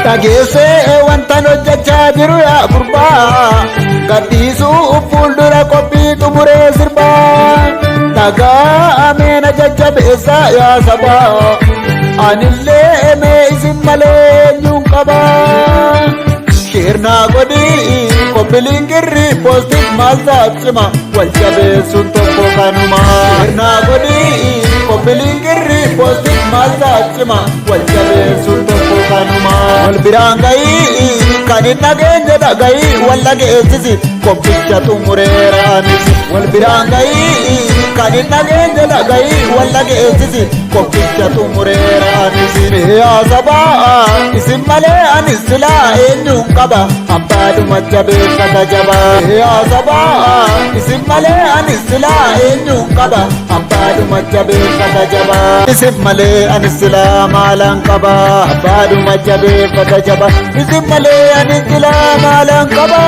Tageesse wanta hojjechaa jiru yaa gurbaa gadhiisuu fuuldura qophii xumuree sirbaa dhagaa ameena jajjabeessa yaa sabaa anillee mee isin malee eenyuun qabaa shirnaa godhii qophiiliin girri poostiin maaltaaf cima wal jabeessuun tokko kanuma shirnaa godhii qophiiliin girri poostiin maaltaaf cima wal jabeessuun tokko kanuma wal biraan ga'ii kan hin dhageenye dhaga'ii wal dhageessisi qophicha xumureeraanis wal biraan ga'ii kan hin dhageenye dhaga'ii wal dhageessisi qophicha xumureeraanis yaa sabaa isin malee ani silaa eenyuun qaba abbaadhuma jabeeffata jabaa yaa sabaa isin malee ani silaa eenyuun qaba abbaadhuma jabeeffata jabaa isin malee ani silaa maalaan qaba abbaadhuma jabeeffata jabaa isin malee ani silaa maalaan qaba